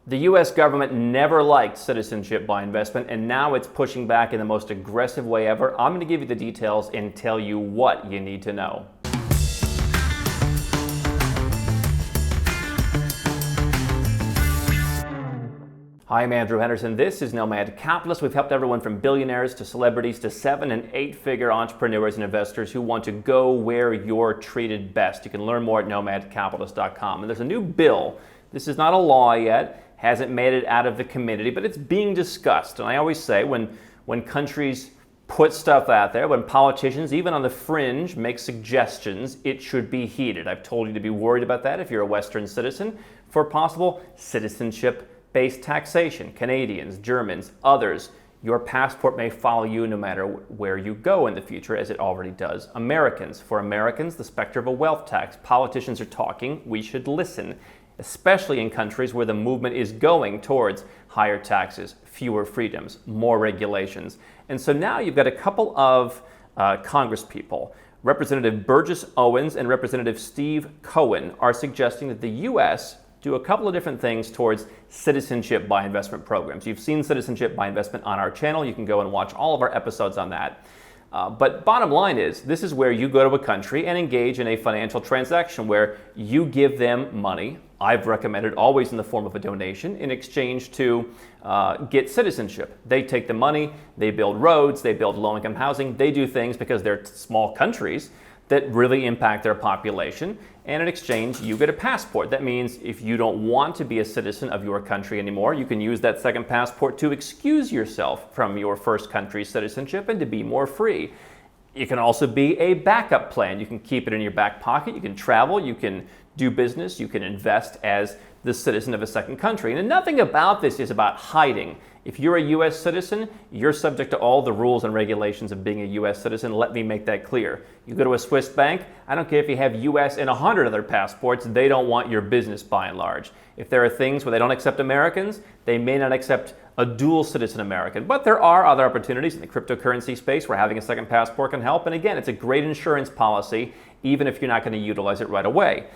The US government never liked citizenship by investment, and now it's pushing back in the most aggressive way ever. I'm going to give you the details and tell you what you need to know. Hi, I'm Andrew Henderson. This is Nomad Capitalist. We've helped everyone from billionaires to celebrities to 7- and 8-figure entrepreneurs and investors who want to go where you're treated best. You can learn more at nomadcapitalist.com. And there's a new bill. This is not a law yet, hasn't made it out of the committee, but it's being discussed. And I always say when countries put stuff out there, when politicians, even on the fringe, make suggestions, it should be heeded. I've told you to be worried about that if you're a Western citizen for possible citizenship-based taxation. Canadians, Germans, others, your passport may follow you no matter where you go in the future, as it already does Americans. For Americans, the specter of a wealth tax. Politicians are talking, we should listen, especially in countries where the movement is going towards higher taxes, fewer freedoms, more regulations. And so now you've got a couple of congresspeople. Representative Burgess Owens and Representative Steve Cohen are suggesting that the U.S. do a couple of different things towards citizenship by investment programs. You've seen citizenship by investment on our channel. You can go and watch all of our episodes on that. But bottom line is, this is where you go to a country and engage in a financial transaction where you give them money. I've recommended always in the form of a donation in exchange to get citizenship. They take the money, they build roads, they build low-income housing, they do things because they're small countries that really impact their population, and in exchange you get a passport. That means if you don't want to be a citizen of your country anymore, you can use that second passport to excuse yourself from your first country's citizenship and to be more free. It can also be a backup plan. You can keep it in your back pocket, you can travel, you can do business, you can invest as the citizen of a second country. And nothing about this is about hiding. If you're a U.S. citizen, you're subject to all the rules and regulations of being a U.S. citizen. Let me make that clear. You go to a Swiss bank, I don't care if you have U.S. and 100 other passports, they don't want your business by and large. If there are things where they don't accept Americans, they may not accept a dual citizen American. But there are other opportunities in the cryptocurrency space where having a second passport can help. And again, it's a great insurance policy, even if you're not going to utilize it right away.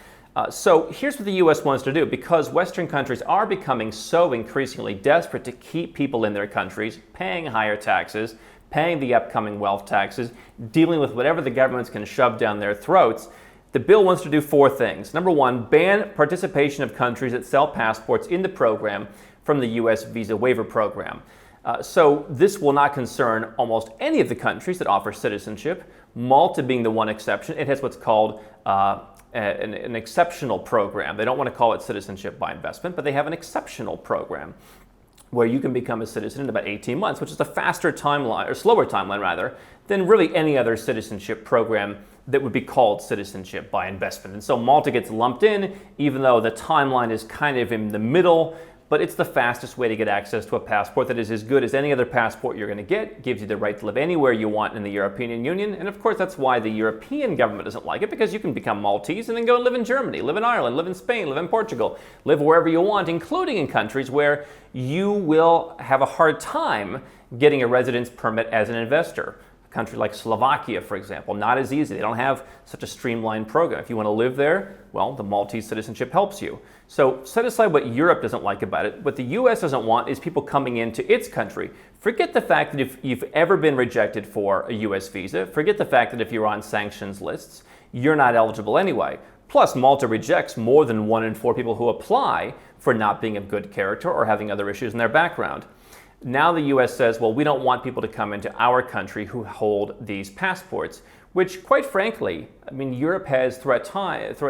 So here's what the U.S. wants to do. Because Western countries are becoming so increasingly desperate to keep people in their countries, paying higher taxes, paying the upcoming wealth taxes, dealing with whatever the governments can shove down their throats, the bill wants to do 4 things. Number 1, ban participation of countries that sell passports in the program from the U.S. visa waiver program. So this will not concern almost any of the countries that offer citizenship, Malta being the one exception. It has what's called an exceptional program. They don't want to call it citizenship by investment, but they have an exceptional program where you can become a citizen in about 18 months, which is a faster timeline, or slower timeline rather, than really any other citizenship program that would be called citizenship by investment. And so Malta gets lumped in, even though the timeline is kind of in the middle, but it's the fastest way to get access to a passport that is as good as any other passport you're going to get, gives you the right to live anywhere you want in the European Union. And of course, that's why the European government doesn't like it, because you can become Maltese and then go and live in Germany, live in Ireland, live in Spain, live in Portugal, live wherever you want, including in countries where you will have a hard time getting a residence permit as an investor. A country like Slovakia, for example, not as easy. They don't have such a streamlined program. If you want to live there, well, the Maltese citizenship helps you. So set aside what Europe doesn't like about it. What the U.S. doesn't want is people coming into its country. Forget the fact that if you've ever been rejected for a U.S. visa, forget the fact that if you're on sanctions lists, you're not eligible anyway. Plus, Malta rejects more than 1 in 4 people who apply for not being of good character or having other issues in their background. Now the U.S. says, well, we don't want people to come into our country who hold these passports, which, quite frankly, I mean, Europe has throughout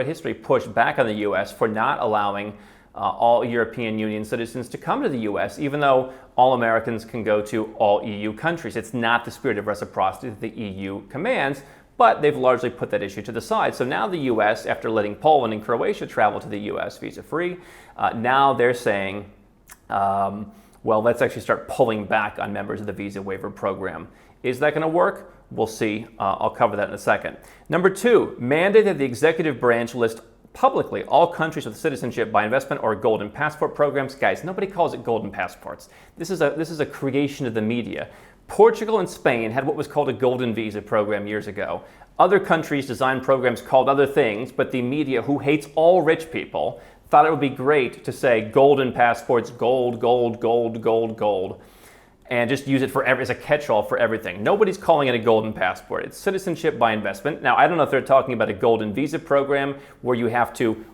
history pushed back on the U.S. for not allowing all European Union citizens to come to the U.S., even though all Americans can go to all EU countries. It's not the spirit of reciprocity that the EU commands, but they've largely put that issue to the side. So now the U.S., after letting Poland and Croatia travel to the U.S. visa-free, now they're saying, well, let's actually start pulling back on members of the visa waiver program. Is that going to work? We'll see. I'll cover that in a second. Number 2, mandate that the executive branch list publicly all countries with citizenship by investment or golden passport programs. Guys, nobody calls it golden passports. This is a creation of the media. Portugal and Spain had what was called a golden visa program years ago. Other countries designed programs called other things, but the media, who hates all rich people, thought it would be great to say golden passports, gold, gold, gold, gold, gold, and just use it as a catch-all for everything. Nobody's calling it a golden passport. It's citizenship by investment. Now, I don't know if they're talking about a golden visa program where you have to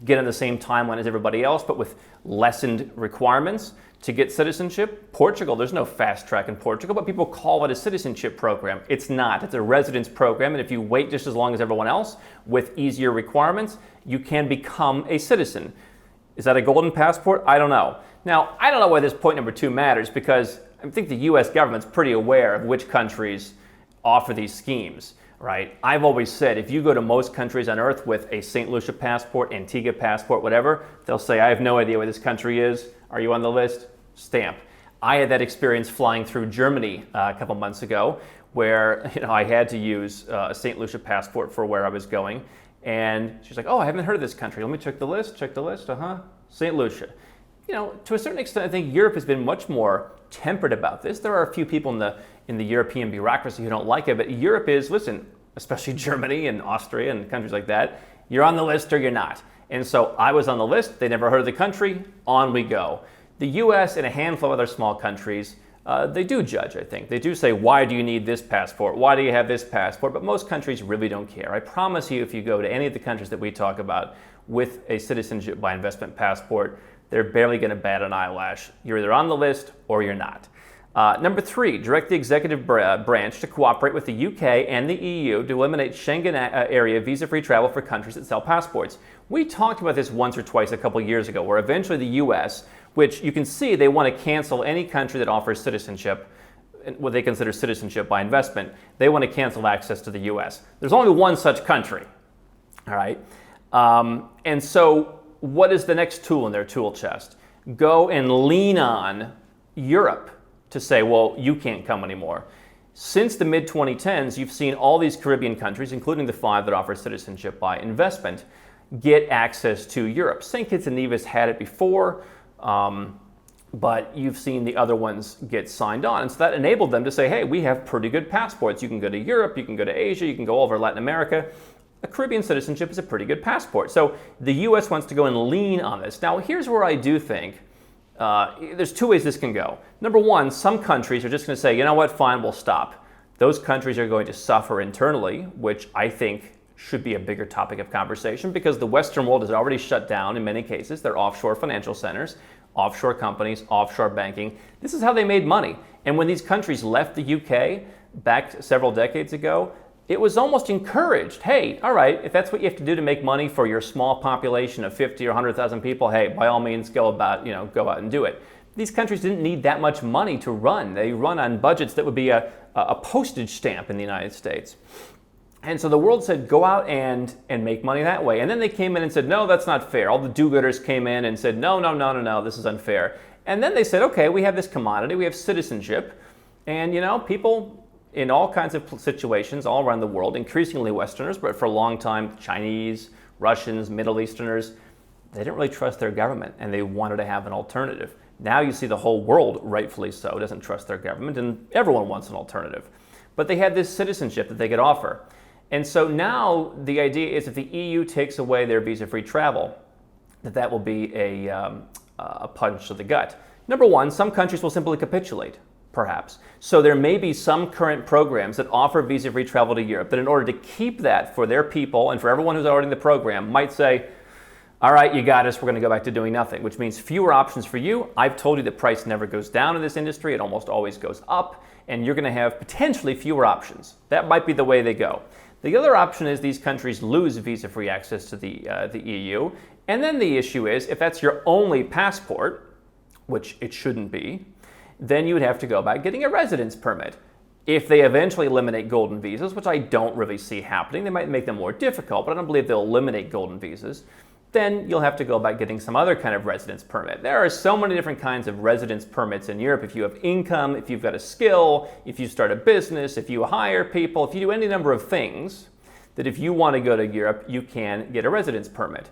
get on the same timeline as everybody else, but with lessened requirements to get citizenship. Portugal, there's no fast track in Portugal, but people call it a citizenship program. It's not. It's a residence program, and if you wait just as long as everyone else with easier requirements, you can become a citizen. Is that a golden passport? I don't know. Now, I don't know why this point number 2 matters, because I think the US government's pretty aware of which countries offer these schemes, right? I've always said if you go to most countries on earth with a St. Lucia passport, Antigua passport, whatever, they'll say, I have no idea where this country is. Are you on the list? Stamp. I had that experience flying through Germany a couple months ago where I had to use a St. Lucia passport for where I was going. And she's like, oh, I haven't heard of this country. Let me check the list. Check the list. St. Lucia. To a certain extent, I think Europe has been much more tempered about this. There are a few people in the European bureaucracy who don't like it, but Europe is, listen, especially Germany and Austria and countries like that, you're on the list or you're not. And so I was on the list. They never heard of the country. On we go. The US and a handful of other small countries, they do judge, I think. They do say, why do you need this passport? Why do you have this passport? But most countries really don't care. I promise you, if you go to any of the countries that we talk about with a citizenship by investment passport, they're barely going to bat an eyelash. You're either on the list or you're not. Number 3, direct the executive branch to cooperate with the UK and the EU to eliminate Schengen area visa-free travel for countries that sell passports. We talked about this once or twice a couple years ago, where eventually the US, which you can see they want to cancel any country that offers citizenship, what they consider citizenship by investment, they want to cancel access to the US. There's only one such country, all right? And so what is the next tool in their tool chest? Go and lean on Europe to say, well, you can't come anymore. Since the mid-2010s, you've seen all these Caribbean countries, including the 5 that offer citizenship by investment, get access to Europe. St. Kitts and Nevis had it before, but you've seen the other ones get signed on. And so that enabled them to say, hey, we have pretty good passports. You can go to Europe, you can go to Asia, you can go over Latin America. A Caribbean citizenship is a pretty good passport. So the US wants to go and lean on this. Now, here's where I do think there's 2 ways this can go. Number 1, some countries are just going to say, you know what, fine, we'll stop. Those countries are going to suffer internally, which I think should be a bigger topic of conversation, because the Western world is already shut down in many cases. They're offshore financial centers, offshore companies, offshore banking. This is how they made money. And when these countries left the UK back several decades ago, it was almost encouraged. Hey, all right, if that's what you have to do to make money for your small population of 50 or 100,000 people, hey, by all means, go out and do it. These countries didn't need that much money to run. They run on budgets that would be a postage stamp in the United States. And so the world said, go out and make money that way. And then they came in and said, no, that's not fair. All the do-gooders came in and said, no, this is unfair. And then they said, okay, we have this commodity, we have citizenship, and people in all kinds of situations all around the world, increasingly Westerners, but for a long time, Chinese, Russians, Middle Easterners, they didn't really trust their government, and they wanted to have an alternative. Now you see the whole world, rightfully so, doesn't trust their government, and everyone wants an alternative. But they had this citizenship that they could offer. And so now the idea is if the EU takes away their visa-free travel, that will be a punch to the gut. Number 1, some countries will simply capitulate, perhaps. So there may be some current programs that offer visa-free travel to Europe that in order to keep that for their people and for everyone who's already in the program might say, all right, you got us, we're going to go back to doing nothing, which means fewer options for you. I've told you the price never goes down in this industry, it almost always goes up, and you're going to have potentially fewer options. That might be the way they go. The other option is these countries lose visa-free access to the EU, and then the issue is if that's your only passport, which it shouldn't be, then you would have to go about getting a residence permit. If they eventually eliminate golden visas, which I don't really see happening, they might make them more difficult, but I don't believe they'll eliminate golden visas, then you'll have to go about getting some other kind of residence permit. There are so many different kinds of residence permits in Europe. If you have income, if you've got a skill, if you start a business, if you hire people, if you do any number of things, that if you want to go to Europe, you can get a residence permit.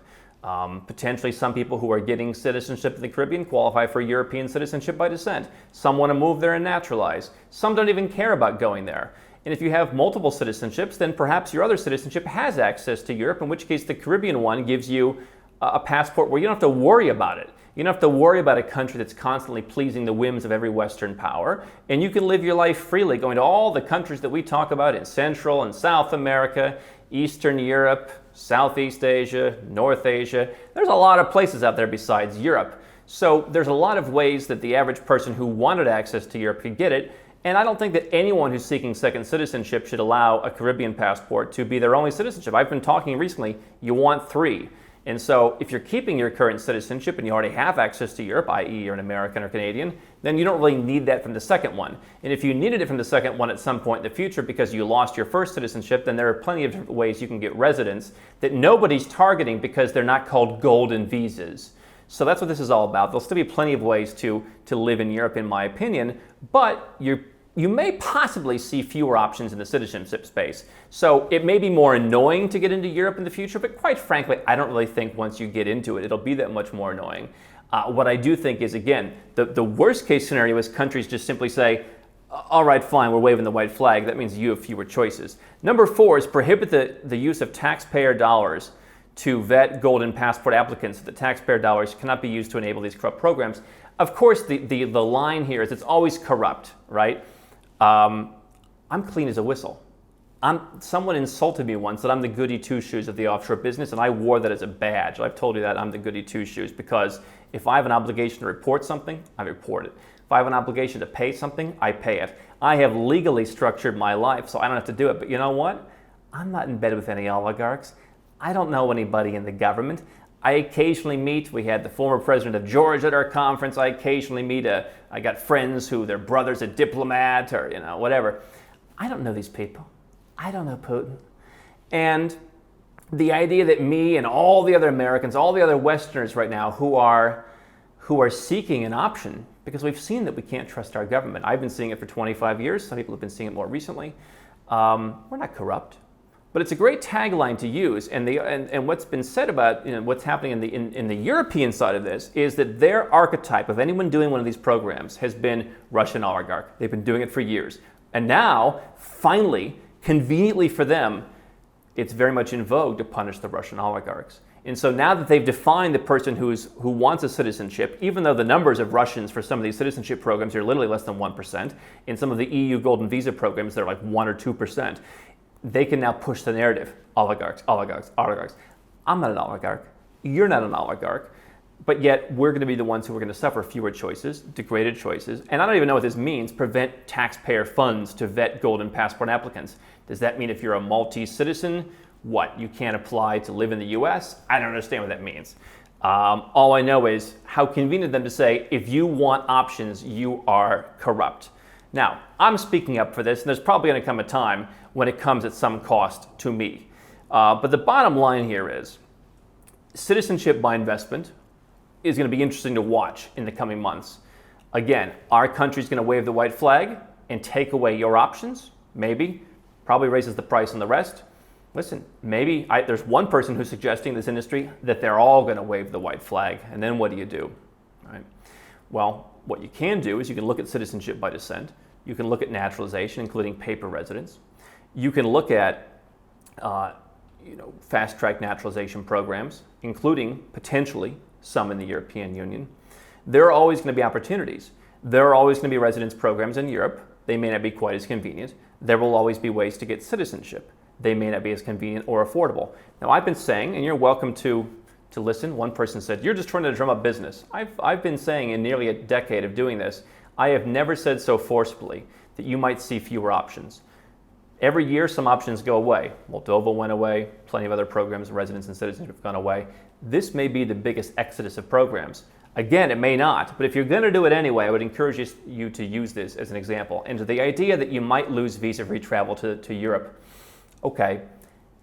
Potentially some people who are getting citizenship in the Caribbean qualify for European citizenship by descent. Some want to move there and naturalize. Some don't even care about going there. And if you have multiple citizenships, then perhaps your other citizenship has access to Europe, in which case the Caribbean one gives you a passport where you don't have to worry about it. You don't have to worry about a country that's constantly pleasing the whims of every Western power, and you can live your life freely going to all the countries that we talk about in Central and South America, Eastern Europe, Southeast Asia, North Asia. There's a lot of places out there besides Europe. So there's a lot of ways that the average person who wanted access to Europe could get it, and I don't think that anyone who's seeking second citizenship should allow a Caribbean passport to be their only citizenship. I've been talking recently, you want 3. And so if you're keeping your current citizenship and you already have access to Europe, i.e. you're an American or Canadian, then you don't really need that from the second one. And if you needed it from the second one at some point in the future because you lost your first citizenship, then there are plenty of different ways you can get residence that nobody's targeting because they're not called golden visas. So that's what this is all about. There'll still be plenty of ways to live in Europe, in my opinion, but you may possibly see fewer options in the citizenship space. So it may be more annoying to get into Europe in the future, but quite frankly, I don't really think once you get into it, it'll be that much more annoying. What I do think is, again, the worst case scenario is countries just simply say, all right, fine, we're waving the white flag. That means you have fewer choices. Number 4 is prohibit the use of taxpayer dollars to vet golden passport applicants. The taxpayer dollars cannot be used to enable these corrupt programs. Of course, the line here is it's always corrupt, right? I'm clean as a whistle. Someone insulted me once that I'm the goody two-shoes of the offshore business, and I wore that as a badge. I've told you that I'm the goody two-shoes because if I have an obligation to report something, I report it. If I have an obligation to pay something, I pay it. I have legally structured my life, so I don't have to do it. But you know what? I'm not in bed with any oligarchs. I don't know anybody in the government. I occasionally meet, we had the former president of Georgia at our conference. I occasionally meet, I got friends who their brother's a diplomat or, whatever. I don't know these people. I don't know Putin. And the idea that me and all the other Americans, all the other Westerners right now who are seeking an option, because we've seen that we can't trust our government. I've been seeing it for 25 years. Some people have been seeing it more recently. We're not corrupt. But it's a great tagline to use, and what's been said about what's happening in the European side of this is that their archetype of anyone doing one of these programs has been Russian oligarch. They've been doing it for years. And now, finally, conveniently for them, it's very much in vogue to punish the Russian oligarchs. And so now that they've defined the person who wants a citizenship, even though the numbers of Russians for some of these citizenship programs are literally less than 1%, in some of the EU golden visa programs they're like 1 or 2%, they can now push the narrative, oligarchs, oligarchs, oligarchs. I'm not an oligarch. You're not an oligarch. But yet we're going to be the ones who are going to suffer fewer choices, degraded choices. And I don't even know what this means, prevent taxpayer funds to vet golden passport applicants. Does that mean if you're a Maltese citizen, what, you can't apply to live in the US? I don't understand what that means. All I know is how convenient them to say, if you want options, you are corrupt. Now, I'm speaking up for this, and there's probably going to come a time when it comes at some cost to me. But the bottom line here is citizenship by investment is going to be interesting to watch in the coming months. Again, our country's going to wave the white flag and take away your options, maybe, probably raises the price on the rest. Listen, maybe there's one person who's suggesting in this industry that they're all going to wave the white flag, and then what do you do? Right? Well, what you can do is you can look at citizenship by descent. You can look at naturalization, including paper residence. You can look at fast-track naturalization programs, including potentially some in the European Union. There are always going to be opportunities. There are always going to be residence programs in Europe. They may not be quite as convenient. There will always be ways to get citizenship. They may not be as convenient or affordable. Now, I've been saying, and you're welcome to listen, one person said, you're just trying to drum up business. I've been saying in nearly a decade of doing this, I have never said so forcefully that you might see fewer options. Every year, some options go away. Moldova went away. Plenty of other programs, residence and citizenship, have gone away. This may be the biggest exodus of programs. Again, it may not, but if you're going to do it anyway, I would encourage you to use this as an example. And to the idea that you might lose visa-free travel to Europe, okay,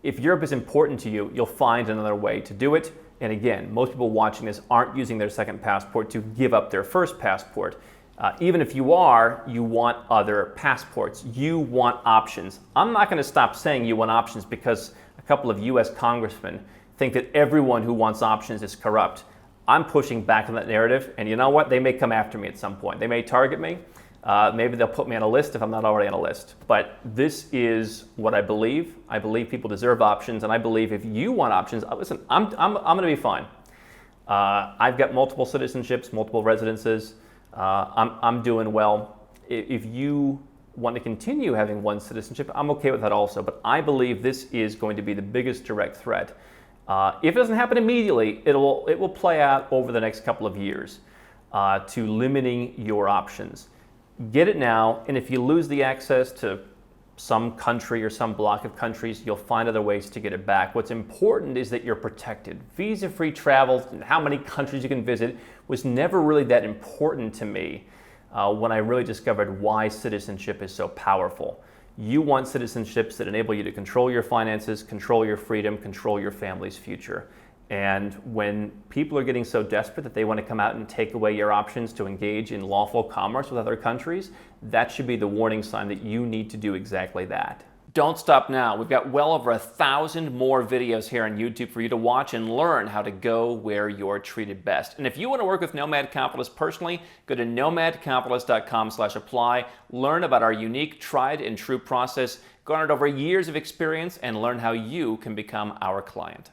if Europe is important to you, you'll find another way to do it. And again, most people watching this aren't using their second passport to give up their first passport. Even if you are, you want other passports. You want options. I'm not going to stop saying you want options because a couple of US congressmen think that everyone who wants options is corrupt. I'm pushing back on that narrative, and you know what? They may come after me at some point. They may target me. Maybe they'll put me on a list if I'm not already on a list. But this is what I believe. I believe people deserve options, and I believe if you want options, listen, I'm going to be fine. I've got multiple citizenships, multiple residences. I'm doing well. If you want to continue having one citizenship, I'm okay with that also. But I believe this is going to be the biggest direct threat. If it doesn't happen immediately, it will play out over the next couple of years to limiting your options. Get it now, and if you lose the access to some country or some block of countries, you'll find other ways to get it back. What's important is that you're protected. Visa-free travel and how many countries you can visit was never really that important to me when I really discovered why citizenship is so powerful. You want citizenships that enable you to control your finances, control your freedom, control your family's future. And when people are getting so desperate that they want to come out and take away your options to engage in lawful commerce with other countries, that should be the warning sign that you need to do exactly that. Don't stop now. We've got well over 1,000 more videos here on YouTube for you to watch and learn how to go where you're treated best. And if you want to work with Nomad Capitalist personally, go to nomadcapitalist.com/apply, learn about our unique, tried and true process, garnered over years of experience, and learn how you can become our client.